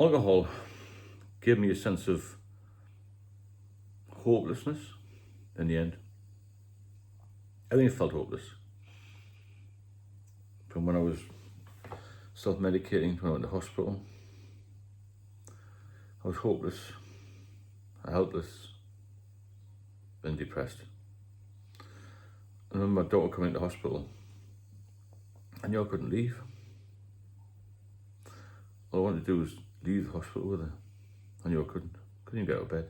alcohol gave me a sense of hopelessness in the end. I think I felt hopeless. From when I was self-medicating, when I went to hospital, I was hopeless, helpless, and depressed. I remember my daughter coming into hospital. I knew I couldn't leave. All I wanted to do was leave the hospital with her. I knew I couldn't. Couldn't even get out of bed.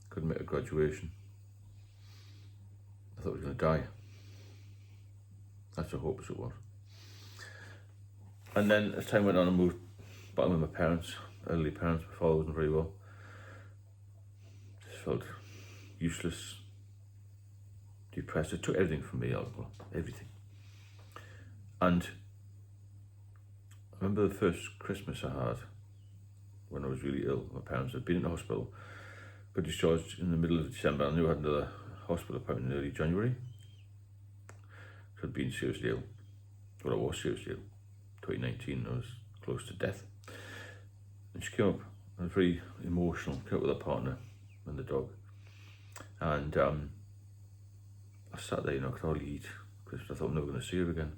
Couldn't make a graduation. I thought I was going to die. That's how hopeless it was. And then as time went on, I moved back with my parents, elderly parents. My father wasn't very well. Just felt useless, depressed. It took everything from me, alcohol, everything. And I remember the first Christmas I had when I was really ill. My parents had been in the hospital, got discharged in the middle of December. I knew I had another hospital appointment in early January. So I'd been seriously ill. Well, I was seriously ill. 2019, I was close to death. And she came up, I was very emotional, came up with her partner and the dog. And I sat there, I could hardly eat Christmas. I thought I'm never going to see her again.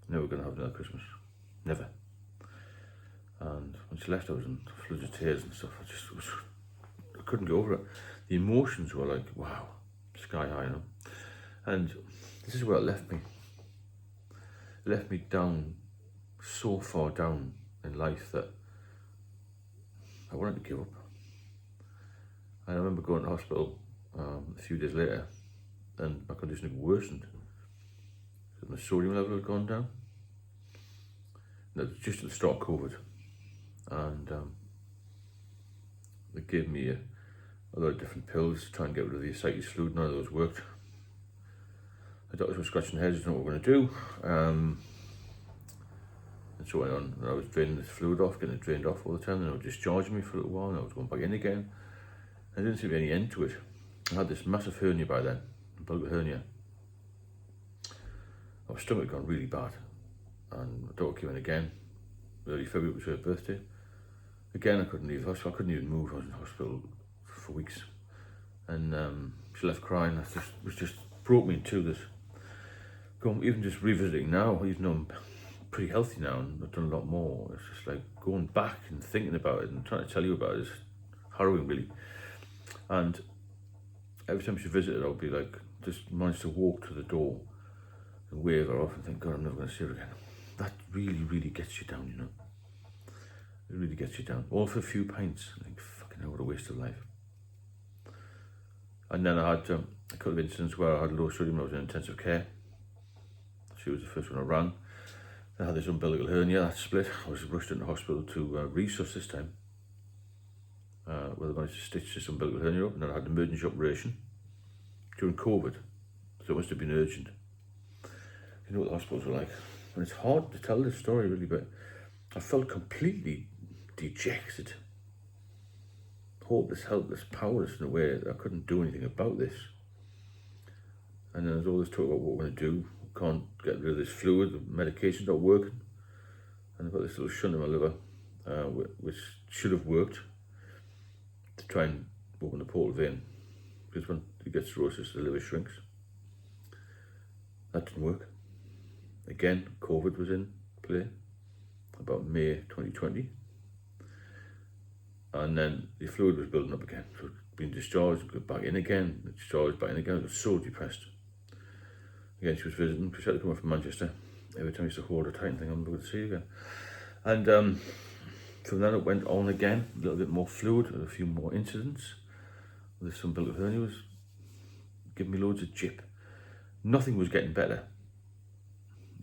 Never going to have another Christmas. Never. And when she left, I was in floods of tears and stuff. I couldn't get over it. The emotions were like, wow, sky high, And this is where it left me. It left me down, so far down in life that I wanted to give up. And I remember going to hospital a few days later, and my condition had worsened. So my sodium level had gone down. And it was just at the start of COVID. And they gave me a lot of different pills to try and get rid of the ascites fluid. None of those worked. The doctors were scratching their heads, didn't know what we're going to do. And so went on, and I was draining this fluid off, getting it drained off all the time, and they were discharging me for a little while, and I was going back in again. And there didn't seem to be any end to it. I had this massive hernia by then, umbilical hernia. My stomach had gone really bad, and my daughter came in again. Early February was her birthday. Again, I couldn't leave the hospital. I couldn't even move. I was in hospital for weeks, and she left crying. It just broke me in two. This, even just revisiting now, even though I'm pretty healthy now and I've done a lot more, it's just like going back and thinking about it and trying to tell you about it is harrowing, really. And every time she visited, I would be like, just manage to walk to the door and wave her off and think, God, I'm never going to see her again. That really, really gets you down, It really gets you down. All for a few pints. Like, fucking hell, what a waste of life. And then I had a couple of incidents where I had low sodium. I was in intensive care. She was the first one I rang. I had this umbilical hernia that split. I was rushed into hospital to resus this time, where they managed to stitch this umbilical hernia up, and then I had an emergency operation during COVID. So it must have been urgent. You know what the hospitals were like. And it's hard to tell this story really, but I felt completely dejected, hopeless, helpless, powerless in a way that I couldn't do anything about this. And then there's all this talk about what we're going to do. We can't get rid of this fluid, the medication's not working. And I've got this little shunt in my liver, which should have worked to try and open the portal vein. Because when you get cirrhosis, the liver shrinks. That didn't work. Again, COVID was in play, about May 2020. And then the fluid was building up again. So being discharged, got back in again, discharged, back in again. I was so depressed. Again, she was visiting, she had to come up from Manchester. Every time I used to hold her tight and think, I'm going to see you again. And from then it went on again, a little bit more fluid, a few more incidents. This umbilical hernia was giving me loads of jip. Nothing was getting better,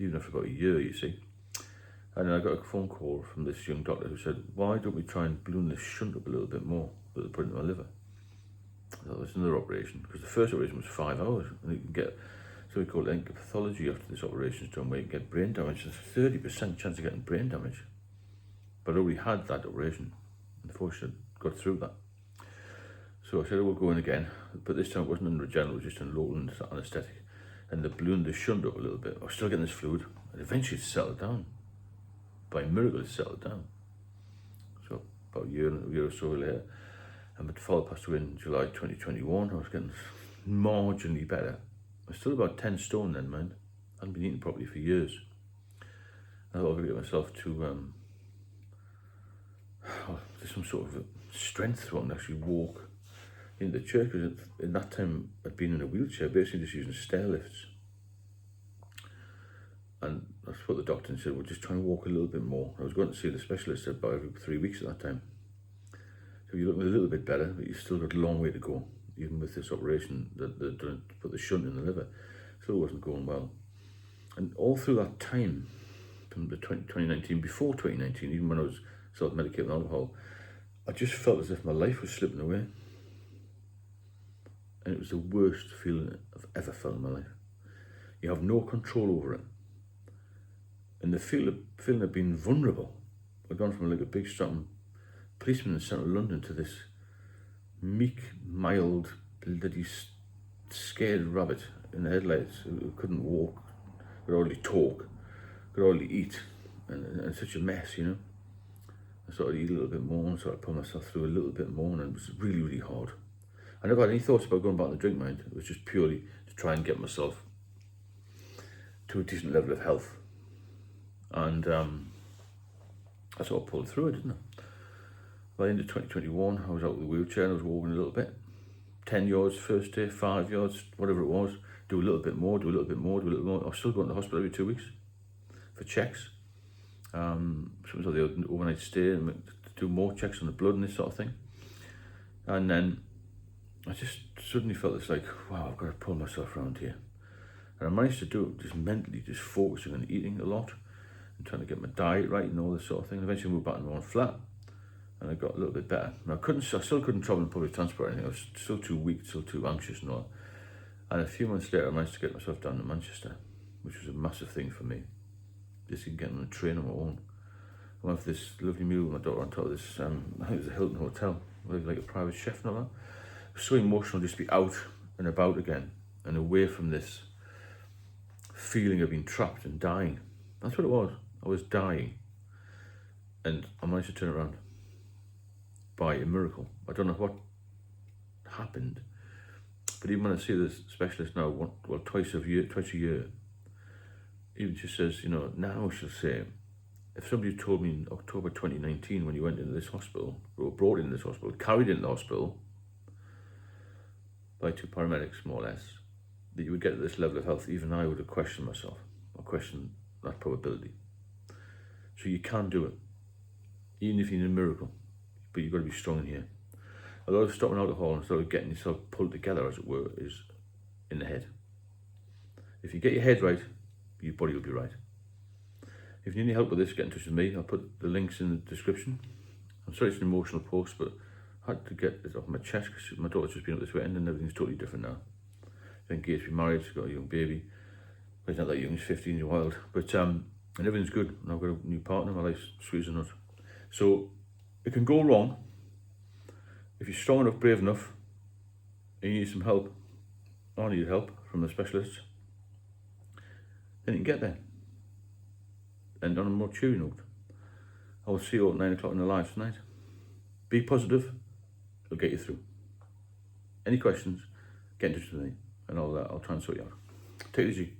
even after about a year, you see. And then I got a phone call from this young doctor who said, why don't we try and balloon this shunt up a little bit more that they put into my liver? I thought, there's another operation, because the first operation was 5 hours, and you can get something called endopathology after this operation is done, where you can get brain damage. There's a 30% chance of getting brain damage. But I already had that operation. Unfortunately, I got through that. So I said, we'll go in again, but this time it wasn't under general, it was just in local anaesthetic. And they ballooned the shunt up a little bit. I was still getting this fluid, and eventually it settled down. By miracle, it settled down. about a year or so later. And my father passed away in July 2021. I was getting marginally better. I was still about 10 stone then, man. I hadn't been eating properly for years. I thought I could get myself to some sort of strength so I can actually walk into church, because in that time I'd been in a wheelchair, basically just using stair lifts. And that's what the doctor said, well, just try and walk a little bit more. I was going to see the specialist about every 3 weeks at that time. So you're looking a little bit better, but you've still got a long way to go. Even with this operation that they put the shunt in the liver, still wasn't going well. And all through that time, from the 2019, before 2019, even when I was self-medicating with alcohol, I just felt as if my life was slipping away. And it was the worst feeling I've ever felt in my life. You have no control over it. And the feeling of being vulnerable. I'd gone from like a big strapping policeman in central London to this meek, mild, bloody scared rabbit in the headlights who couldn't walk, could hardly talk, could hardly eat, and such a mess, you know. I started to eat a little bit more and started to pull myself through a little bit more, and it was really, really hard. I never had any thoughts about going back to drink, mind. It was just purely to try and get myself to a decent level of health. And I sort of pulled through it, didn't I? By the end of 2021, I was out of the wheelchair and I was walking a little bit. 10 yards first day, 5 yards, whatever it was. Do a little bit more, do a little bit more, do a little more. I was still going to the hospital every 2 weeks for checks. Sometimes I had the overnight stay and do more checks on the blood and this sort of thing. And then I just suddenly felt it's like, wow, I've got to pull myself around here. And I managed to do it just mentally, just focusing on eating a lot and trying to get my diet right and all this sort of thing. And eventually moved back to my own flat and I got a little bit better. And I still couldn't travel in public transport or anything. I was still too weak, still too anxious and all. And a few months later, I managed to get myself down to Manchester, which was a massive thing for me. Just getting on a train on my own. I went for this lovely meal with my daughter on top of this, I think it was a Hilton Hotel, like a private chef and all that. It was so emotional just to be out and about again and away from this feeling of being trapped and dying. That's what it was. I was dying. And I managed to turn it around by a miracle. I don't know what happened, but even when I see this specialist now, twice a year, even she says, you know, now she'll say, if somebody told me in October 2019 when you went into this hospital, or brought into this hospital, carried into the hospital by 2 paramedics more or less, that you would get to this level of health, even I would have questioned myself, or questioned that probability. So you can do it, even if you need a miracle, but you've got to be strong in here. A lot of stopping alcohol and sort of getting yourself pulled together, as it were, is in the head. If you get your head right, your body will be right. If you need any help with this, get in touch with me. I'll put the links in the description. I'm sorry it's an emotional post, but I had to get it off my chest because my daughter's just been up this weekend and everything's totally different now. She's engaged, been married, she's got a young baby. But he's not that young, he's 15 years old. But and everything's good. And I've got a new partner, my life's sweet as a nut. So it can go wrong. If you're strong enough, brave enough, and you need some help, or need help from the specialists, then you can get there. And on a more cheery note, I will see you at 9 o'clock in the live tonight. Be positive, it'll get you through. Any questions, get in touch with me, and I'll try and sort you out. Take it easy.